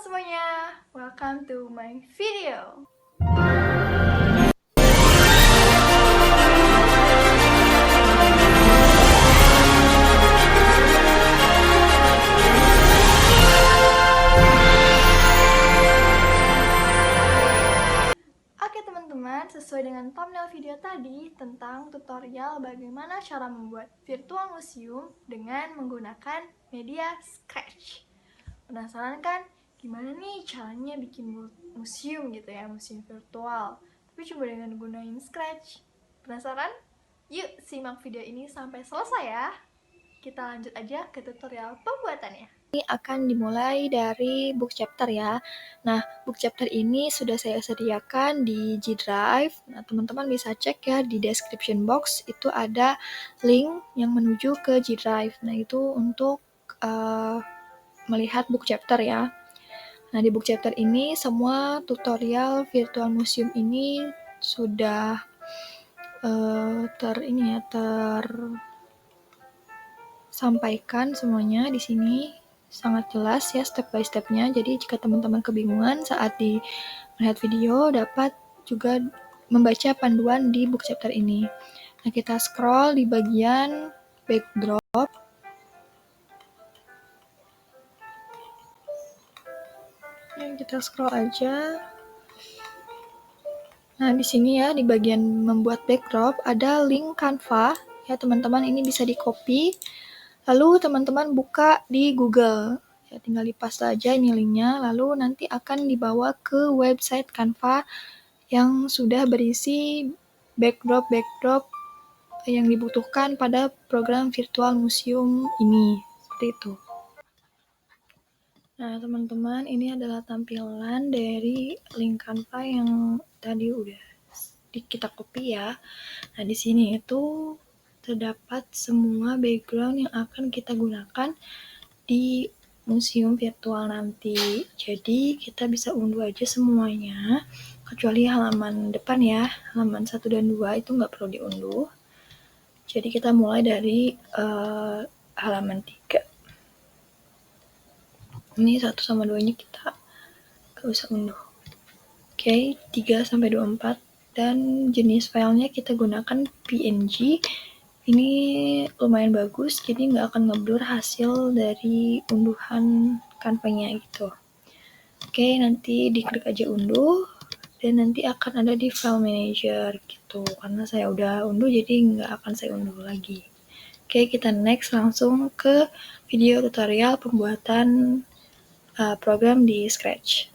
semuanya, welcome to my video. Oke teman-teman, sesuai dengan thumbnail video tadi tentang tutorial bagaimana cara membuat virtual museum dengan menggunakan media Scratch. Penasaran kan? Gimana nih caranya bikin museum gitu ya, museum virtual, tapi coba dengan gunain Scratch. Penasaran? Yuk simak video ini sampai selesai ya. Kita lanjut aja ke tutorial pembuatannya. Ini akan dimulai dari book chapter ya. Nah, book chapter ini sudah saya sediakan di G Drive. Nah, teman-teman bisa cek ya di description box, itu ada link yang menuju ke G Drive. Nah, itu untuk melihat book chapter ya. Nah, di book chapter ini semua tutorial virtual museum ini sudah tersampaikan semuanya di sini. Sangat jelas ya step by stepnya. Jadi jika teman-teman kebingungan saat melihat video, dapat juga membaca panduan di book chapter ini. Nah, kita scroll di bagian backdrop. Kita scroll aja. Nah, di sini ya, di bagian membuat backdrop, ada link Canva. Ya, teman-teman, ini bisa di-copy. Lalu, teman-teman buka di Google. Ya, tinggal di-paste aja ini linknya. Lalu, nanti akan dibawa ke website Canva yang sudah berisi backdrop yang dibutuhkan pada program virtual museum ini. Seperti itu. Nah, teman-teman, ini adalah tampilan dari link Canva yang tadi udah kita copy ya. Nah, di sini itu terdapat semua background yang akan kita gunakan di museum virtual nanti. Jadi, kita bisa unduh aja semuanya, kecuali halaman depan ya. Halaman 1 dan 2 itu nggak perlu diunduh. Jadi, kita mulai dari halaman 3. Ini 1 sama 2-nya kita nggak usah unduh. Oke, 3 sampai 24. Dan jenis filenya kita gunakan PNG. Ini lumayan bagus, jadi nggak akan ngeblur hasil dari unduhan Canva-nya gitu. Oke, nanti diklik aja unduh, dan nanti akan ada di file manager gitu. Karena saya udah unduh, jadi nggak akan saya unduh lagi. Oke, kita next langsung ke video tutorial pembuatan program di Scratch.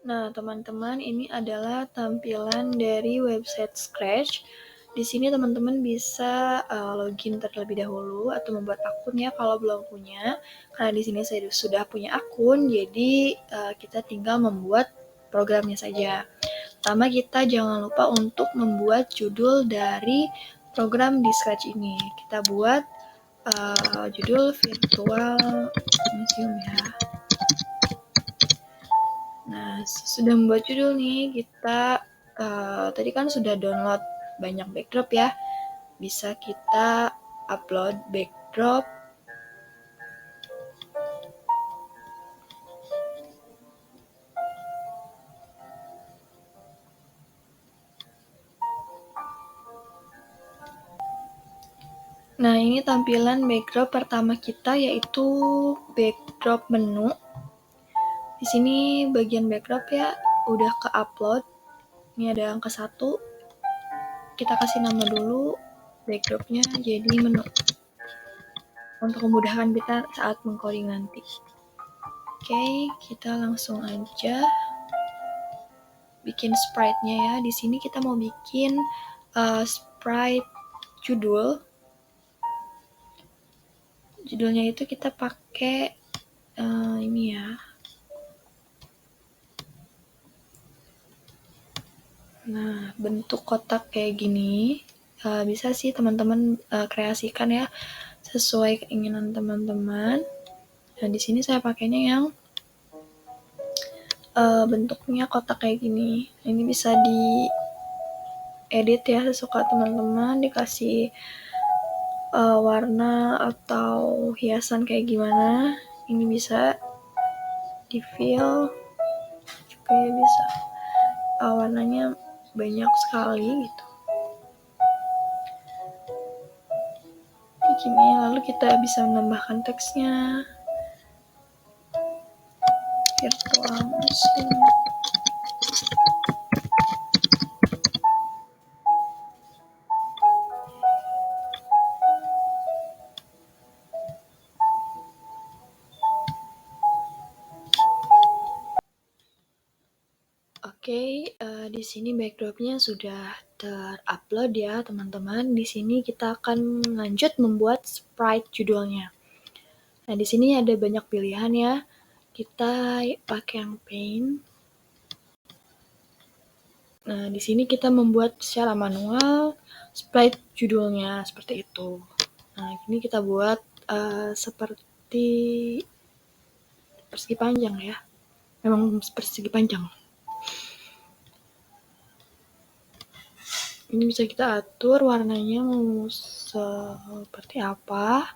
Nah, teman-teman, ini adalah tampilan dari website Scratch. Di sini teman-teman bisa login terlebih dahulu atau membuat akun ya kalau belum punya. Karena di sini saya sudah punya akun, jadi kita tinggal membuat programnya saja. Pertama, kita jangan lupa untuk membuat judul dari program di Scratch ini. Kita buat judul virtual museum ya. Nah, sudah membuat judul nih, kita tadi kan sudah download banyak backdrop ya. Bisa kita upload backdrop. Nah, ini tampilan backdrop pertama kita, yaitu backdrop menu. Di sini bagian backdrop ya, udah ke-upload. Ini ada angka 1. Kita kasih nama dulu backdropnya jadi menu. Untuk memudahkan kita saat mengcoding nanti. Oke, kita langsung aja bikin sprite-nya ya. Di sini kita mau bikin sprite judul. Judulnya itu kita pakai ini ya. Nah, bentuk kotak kayak gini. Bisa sih teman-teman kreasikan ya sesuai keinginan teman-teman. Nah, di sini saya pakainya yang bentuknya kotak kayak gini. Ini bisa di edit ya sesuka teman-teman, dikasih warna atau hiasan kayak gimana. Ini bisa di fill supaya bisa warnanya banyak sekali gitu. Kayak gini, lalu kita bisa menambahkan teksnya. Virtual museum. Oke, di sini backdropnya sudah terupload ya teman-teman. Di sini kita akan lanjut membuat sprite judulnya. Nah, di sini ada banyak pilihan ya. Kita pakai yang paint. Nah, di sini kita membuat secara manual sprite judulnya seperti itu. Nah, ini kita buat seperti persegi panjang ya. Memang persegi panjang. Ini bisa kita atur warnanya mau seperti apa.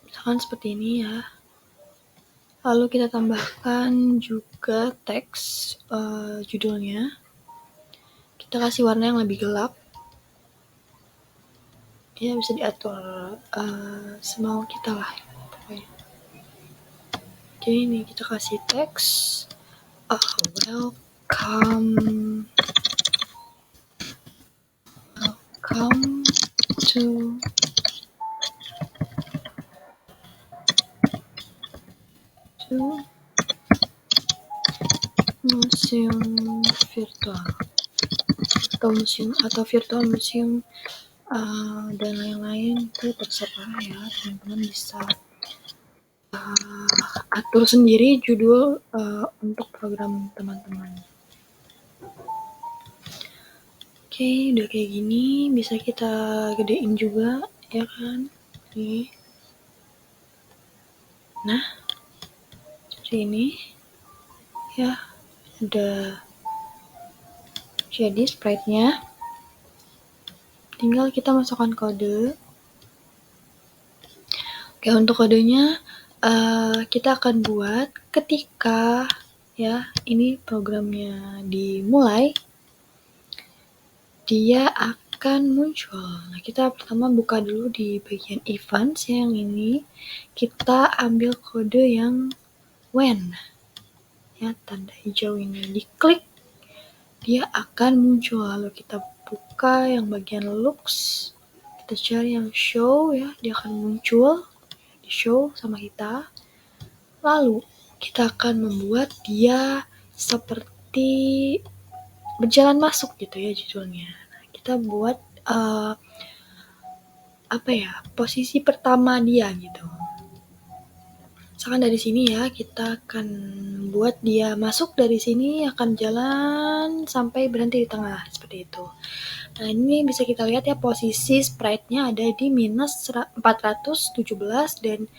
Misalkan seperti ini ya. Lalu kita tambahkan juga teks judulnya. Kita kasih warna yang lebih gelap. Ya bisa diatur semau kita lah. Oke, ini kita kasih teks. Welcome to museum virtual atau virtual museum dan lain-lain. Itu terserah ya, teman-teman bisa atur sendiri judul untuk program teman-teman. Oke, udah kayak gini, bisa kita gedein juga ya kan. Nih. Nah, seperti ini ya, udah jadi sprite-nya. Tinggal kita masukkan kode. Oke, untuk kodenya kita akan buat ketika ya ini programnya dimulai, dia akan muncul. Nah, kita pertama buka dulu di bagian events yang ini. Kita ambil kode yang when. Ya, tanda hijau ini. Diklik, dia akan muncul. Lalu kita buka yang bagian looks. Kita cari yang show ya, dia akan muncul. Di show sama kita. Lalu kita akan membuat dia seperti berjalan masuk gitu ya judulnya. Nah, kita buat posisi pertama dia gitu. Misalkan dari sini ya, kita akan buat dia masuk dari sini, akan jalan sampai berhenti di tengah seperti itu. Nah, ini bisa kita lihat ya, posisi sprite-nya ada di minus 417 dan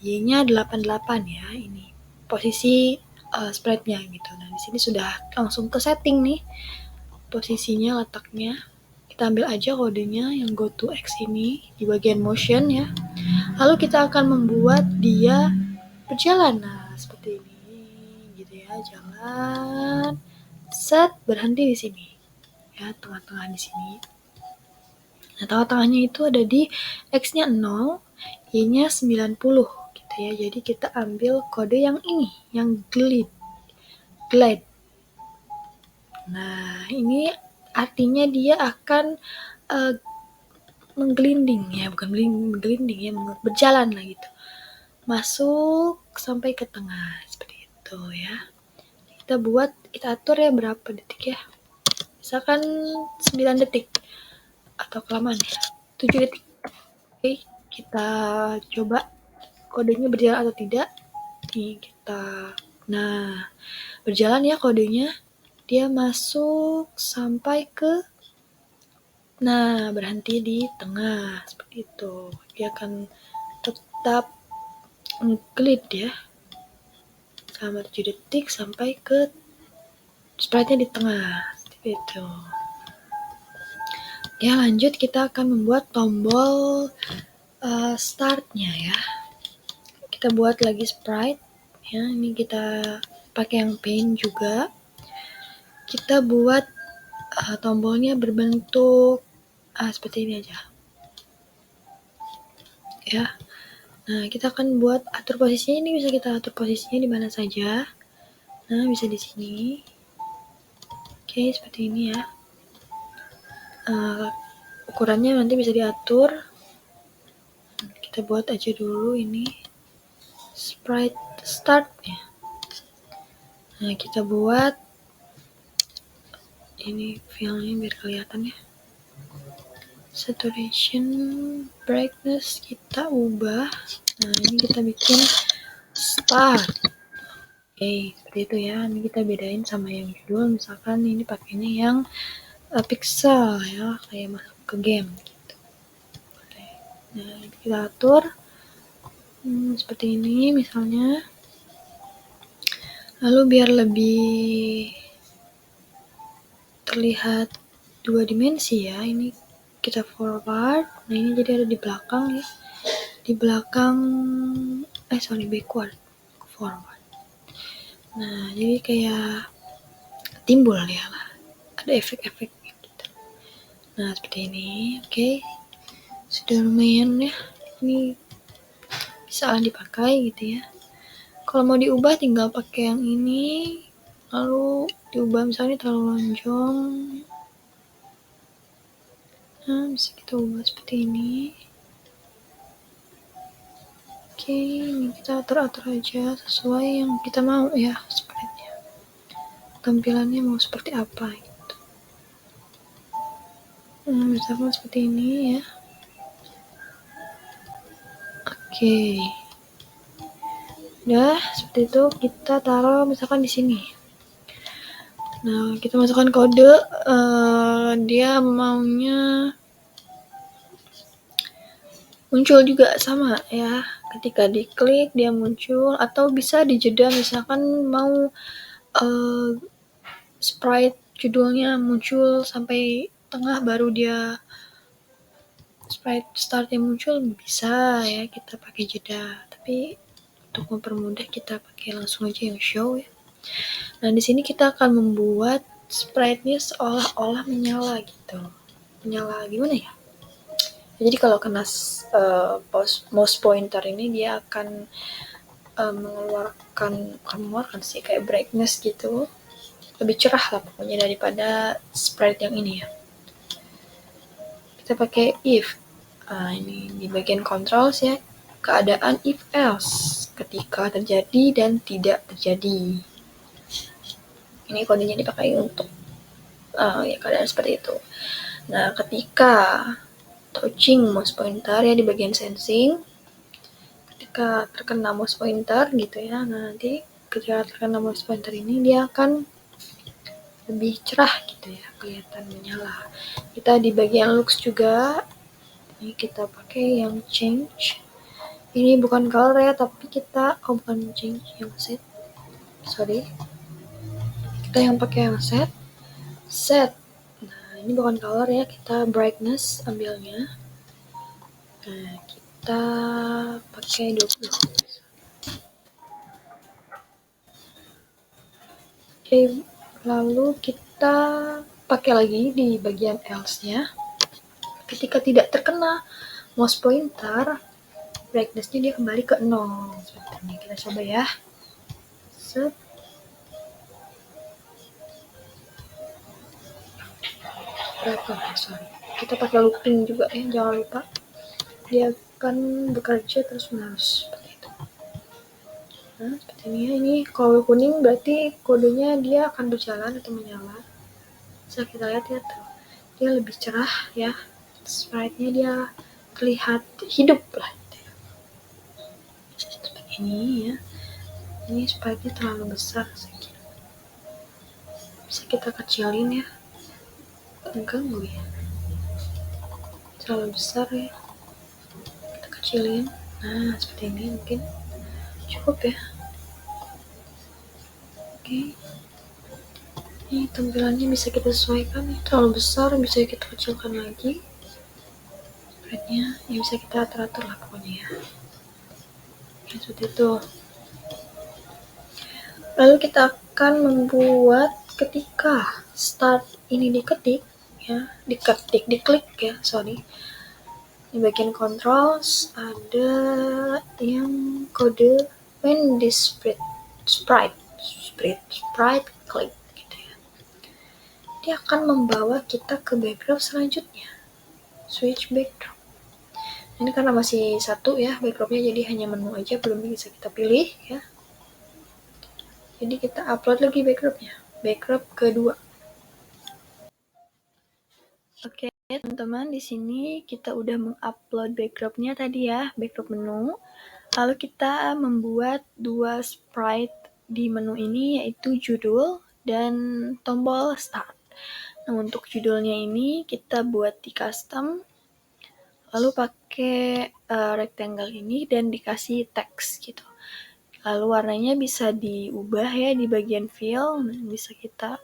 Y-nya 88 ya, ini posisi sprite-nya gitu. Nah, di sini sudah langsung ke setting nih posisinya, letaknya. Kita ambil aja kodenya yang go to X ini di bagian motion ya. Lalu kita akan membuat dia berjalan. Nah, seperti ini gitu ya, jalan. Set, berhenti di sini. Ya, tengah-tengah di sini. Nah, tengah-tengahnya itu ada di X-nya 0, Y-nya 90 gitu ya. Jadi kita ambil kode yang ini, yang glide. Nah, ini artinya dia akan menggelinding ya, bukan menggelinding ya, berjalan lah gitu. Masuk sampai ke tengah seperti itu ya. Kita atur ya berapa detik ya. Misalkan 9 detik atau kelamaan ya, 7 detik. Oke, kita coba kodenya berjalan atau tidak. Nih nah, berjalan ya kodenya. Dia masuk sampai ke, nah, berhenti di tengah seperti itu. Dia akan tetap nge-glide ya selama 7 detik sampai ke sprite-nya di tengah seperti itu. Ya, lanjut kita akan membuat tombol startnya ya. Kita buat lagi sprite ya. Ini kita pakai yang paint juga. Kita buat tombolnya berbentuk seperti ini aja ya. Nah, kita akan buat atur posisinya. Ini bisa kita atur posisinya di mana saja. Nah, bisa di sini. Oke, seperti ini ya. Ukurannya nanti bisa diatur. Kita buat aja dulu ini sprite start ya. Nah, kita buat ini filenya biar kelihatan ya. Saturation, brightness kita ubah. Nah, ini kita bikin start. Oke, seperti itu ya. Ini kita bedain sama yang judul. Misalkan ini pakainya yang pixel ya, kayak masuk ke game gitu. Oke. Nah, kita atur seperti ini misalnya. Lalu biar lebih terlihat 2 dimensi ya, ini kita forward. Nah, ini jadi ada di belakang ya. Di belakang backward, forward. Nah, jadi kayak timbul ya lah. Ada efek-efek gitu. Nah, seperti ini. Oke. Sudah lumayan ya. Ini bisa dipakai gitu ya. Kalau mau diubah tinggal pakai yang ini. Lalu diubah misalnya terlalu lonjong. Nah, bisa kita ubah seperti ini. Oke, ini kita atur-atur aja sesuai yang kita mau ya, sprite-nya. Tampilannya mau seperti apa gitu. Misalkan seperti ini ya. Oke. Udah, seperti itu kita taruh misalkan di sini. Nah, kita masukkan kode, dia maunya muncul juga sama ya. Ketika diklik dia muncul, atau bisa dijeda misalkan mau sprite judulnya muncul sampai tengah baru dia sprite startnya muncul, bisa ya kita pakai jeda. Tapi untuk mempermudah kita pakai langsung aja yang show ya. Nah, di sini kita akan membuat sprite-nya seolah-olah menyala gitu. Menyala gimana ya? Jadi kalau kena mouse pointer ini dia akan mengeluarkan sih kayak brightness gitu. Lebih cerah lah pokoknya daripada sprite yang ini ya. Kita pakai if. Ini di bagian controls ya. Keadaan if else. Ketika terjadi dan tidak terjadi. Ini kodenya dipakai untuk ya keadaan seperti itu. Nah, ketika touching mouse pointer ya di bagian sensing, ketika terkena mouse pointer gitu ya, nah nanti ketika terkena mouse pointer ini dia akan lebih cerah gitu ya, kelihatan menyala. Kita di bagian looks juga, ini kita pakai yang change. Ini bukan color ya, tapi kita bukan change, yang set. Sorry. Kita yang pakai yang set. Nah, ini bukan color ya, kita brightness ambilnya. Nah, kita pakai 20. Oke, lalu kita pakai lagi di bagian else-nya. Ketika tidak terkena mouse pointer, brightness-nya dia kembali ke 0. Seperti ini, kita coba ya. Set. Sorry. Kita pakai looping juga ya, jangan lupa. Dia akan bekerja terus menerus seperti itu. Nah, seperti ini ya. Ini kalau kuning berarti kodenya dia akan berjalan atau menyala. Bisa kita lihat ya tuh. Dia lebih cerah ya. Sprite-nya dia terlihat hidup lah. Seperti ini ya. Ini sprite-nya terlalu besar saya kira. Bisa kita kecilin ya. Mengganggu ya. Terlalu besar ya. Kita kecilin. Nah, seperti ini mungkin cukup ya. Oke. Ini tampilannya bisa kita sesuaikan, terlalu besar bisa kita kecilkan lagi. Sprite-nya ya bisa kita atur-atur lah pokoknya ya. Seperti itu. Lalu kita akan membuat ketika start ini diketik ya, diklik ya, di bagian controls ada yang kode when this sprite click gitu ya. Dia akan membawa kita ke background selanjutnya. Switch background. Ini karena masih satu ya backgroundnya, jadi hanya menu aja, belum bisa kita pilih ya. Jadi kita upload lagi backgroundnya, background kedua. Oke teman-teman, di sini kita udah mengupload backgroundnya tadi ya, background menu. Lalu kita membuat dua sprite di menu ini, yaitu judul dan tombol start. Nah, untuk judulnya ini kita buat di custom, lalu pakai rectangle ini dan dikasih teks gitu. Lalu warnanya bisa diubah ya di bagian fill, bisa kita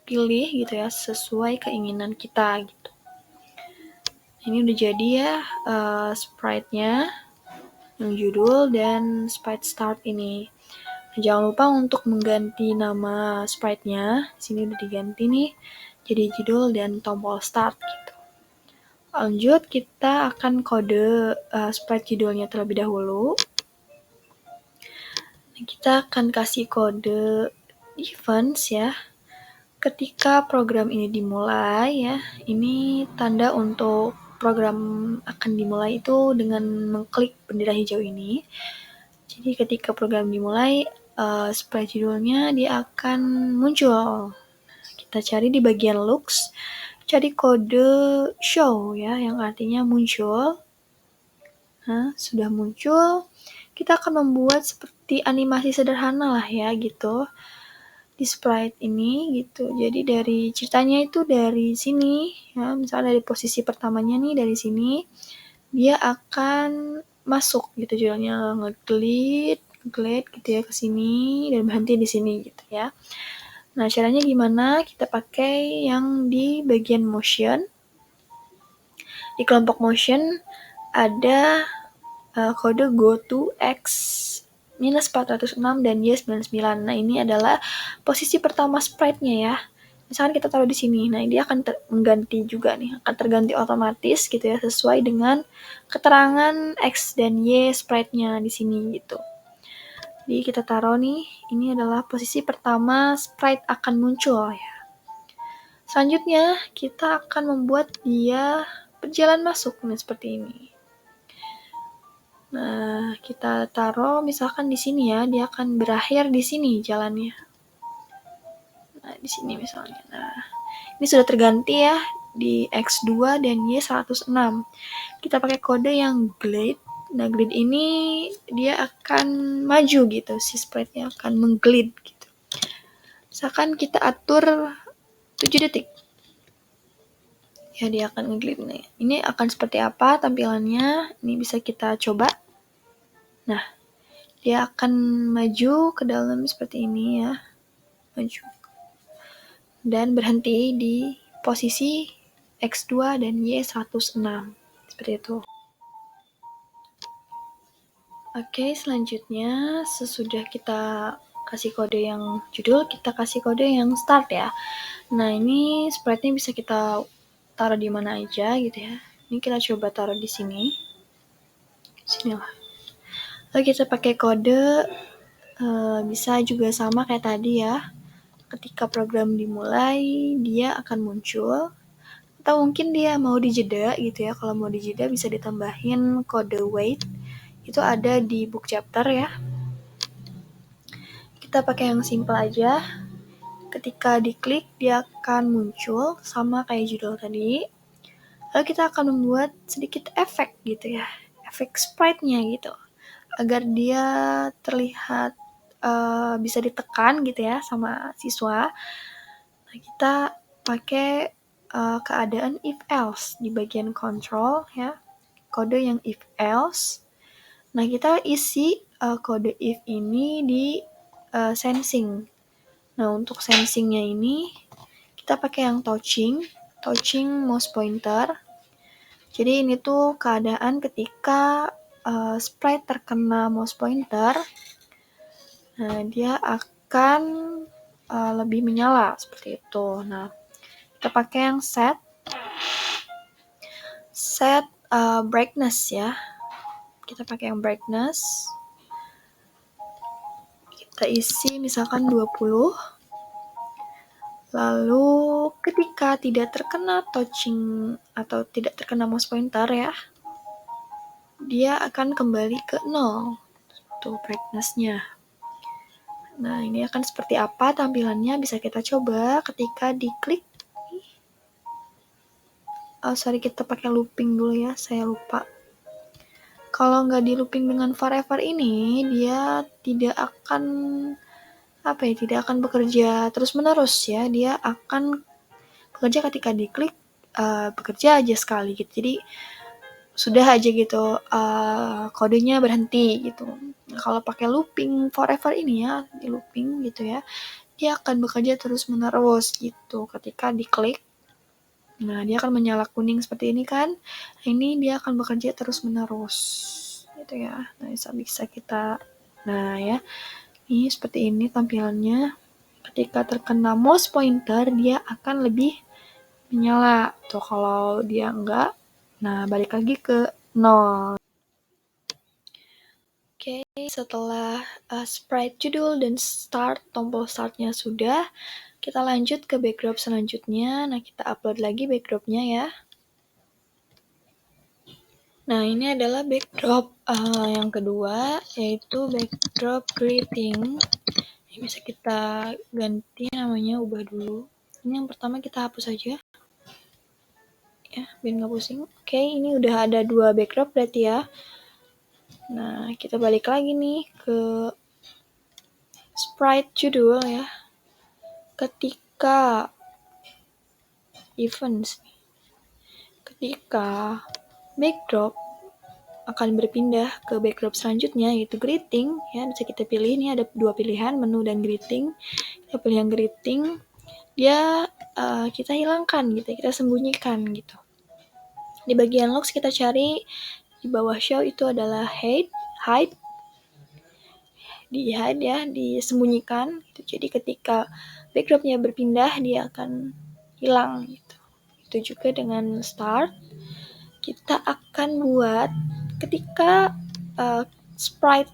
pilih gitu ya sesuai keinginan kita gitu. Ini udah jadi ya sprite-nya, yang judul dan sprite start ini. Jangan lupa untuk mengganti nama sprite-nya. Sini udah diganti nih, jadi judul dan tombol start gitu. Lanjut, kita akan kode sprite judulnya terlebih dahulu. Kita akan kasih kode events ya. Ketika program ini dimulai ya, ini tanda untuk program akan dimulai itu dengan mengklik bendera hijau ini. Jadi ketika program dimulai, sprite judulnya dia akan muncul. Kita cari di bagian looks, cari kode show ya, yang artinya muncul. Nah, sudah muncul, kita akan membuat seperti animasi sederhana lah ya gitu di sprite ini gitu. Jadi dari ceritanya itu dari sini ya, misalnya dari posisi pertamanya nih, dari sini dia akan masuk gitu judulnya, ngeglide gitu ya ke sini dan berhenti di sini gitu ya. Nah, caranya gimana? Kita pakai yang di bagian motion. Di kelompok motion ada kode go to x minus 406 dan Y99. Nah, ini adalah posisi pertama sprite-nya ya. Misalkan kita taruh di sini, nah dia akan mengganti juga nih, akan terganti otomatis gitu ya, sesuai dengan keterangan X dan Y sprite-nya di sini gitu. Jadi kita taruh nih, ini adalah posisi pertama sprite akan muncul ya. Selanjutnya, kita akan membuat dia berjalan masuk nih seperti ini. Nah, kita taruh misalkan di sini ya, dia akan berakhir di sini jalannya. Nah, di sini misalnya. Nah, ini sudah terganti ya di X2 dan Y106. Kita pakai kode yang glide. Nah, glide ini dia akan maju gitu, si sprite-nya akan mengglide gitu. Misalkan kita atur 7 detik. Ya, dia akan ngeglide nih. Ini akan seperti apa tampilannya? Ini bisa kita coba. Nah, dia akan maju ke dalam seperti ini ya. Maju. Dan berhenti di posisi X2 dan Y106. Seperti itu. Oke, selanjutnya sesudah kita kasih kode yang judul, kita kasih kode yang start ya. Nah, ini sprite-nya bisa kita taruh di mana aja gitu ya. Ini kita coba taruh di sini. Sinilah. Lalu kita pakai kode bisa juga sama kayak tadi ya. Ketika program dimulai, dia akan muncul. Atau mungkin dia mau dijeda gitu ya. Kalau mau dijeda bisa ditambahin kode wait. Itu ada di book chapter ya. Kita pakai yang simple aja. Ketika diklik, dia akan muncul sama kayak judul tadi. Lalu kita akan membuat sedikit efek gitu ya. Efek sprite-nya gitu. Agar dia terlihat bisa ditekan gitu ya sama siswa. Nah, kita pakai keadaan if else di bagian control ya. Kode yang if else. Nah, kita isi kode if ini di sensing. Nah, untuk sensingnya ini kita pakai yang touching mouse pointer. Jadi ini tuh keadaan ketika sprite terkena mouse pointer, nah dia akan lebih menyala seperti itu. Nah, kita pakai yang set brightness ya. Kita pakai yang brightness. Kita isi misalkan 20. Lalu ketika tidak terkena touching atau tidak terkena mouse pointer ya, dia akan kembali ke 0. Tuh brightness-nya. Nah, ini akan seperti apa tampilannya bisa kita coba ketika diklik. Kita pakai looping dulu ya, saya lupa. Kalau nggak di looping dengan forever ini, dia tidak akan bekerja terus-menerus ya. Dia akan bekerja ketika diklik, bekerja aja sekali gitu. Jadi sudah aja gitu, kodenya berhenti gitu. Nah, kalau pakai looping forever ini ya, di looping gitu ya, dia akan bekerja terus-menerus gitu. Ketika diklik, nah dia akan menyala kuning seperti ini kan. Ini dia akan bekerja terus-menerus gitu ya. Nah, bisa kita, nah ya, ini seperti ini tampilannya. Ketika terkena mouse pointer, dia akan lebih menyala. Tuh kalau dia enggak, nah balik lagi ke 0. Oke, setelah sprite judul dan tombol startnya sudah, kita lanjut ke backdrop selanjutnya. Nah, kita upload lagi backdropnya ya. Nah, ini adalah backdrop yang kedua, yaitu backdrop greeting. Ini bisa kita ganti namanya, ubah dulu. Ini yang pertama kita hapus aja. Ya, biar nggak pusing. Oke, ini udah ada 2 backdrop berarti ya. Nah, kita balik lagi nih ke sprite judul ya. Ketika events, ketika backdrop akan berpindah ke backdrop selanjutnya, yaitu greeting ya, bisa kita pilih. Ini ada 2 pilihan, menu dan greeting. Kita pilih yang greeting, dia kita hilangkan gitu, kita sembunyikan gitu. Di bagian logs kita cari di bawah show itu adalah hide, di hide ya, disembunyikan gitu. Jadi ketika backdropnya berpindah, dia akan hilang gitu. Itu juga dengan start, kita akan buat ketika sprite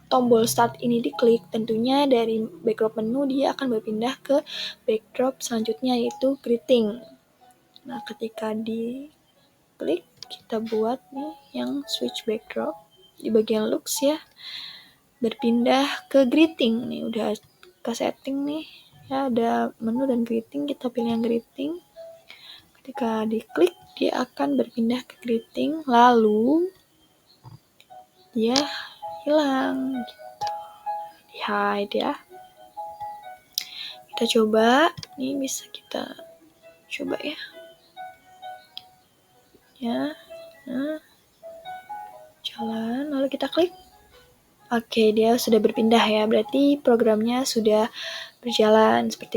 tombol start ini diklik, tentunya dari backdrop menu dia akan berpindah ke backdrop selanjutnya, yaitu greeting. Nah, ketika diklik, kita buat nih yang switch backdrop di bagian looks ya, berpindah ke greeting. Nih udah ke setting nih ya, ada menu dan greeting, kita pilih yang greeting. Ketika diklik, dia akan berpindah ke greeting, lalu dia hilang gitu, di hide ya. Kita coba, ini bisa kita coba ya. Nah, jalan, lalu kita klik. Oke, dia sudah berpindah ya, berarti programnya sudah berjalan seperti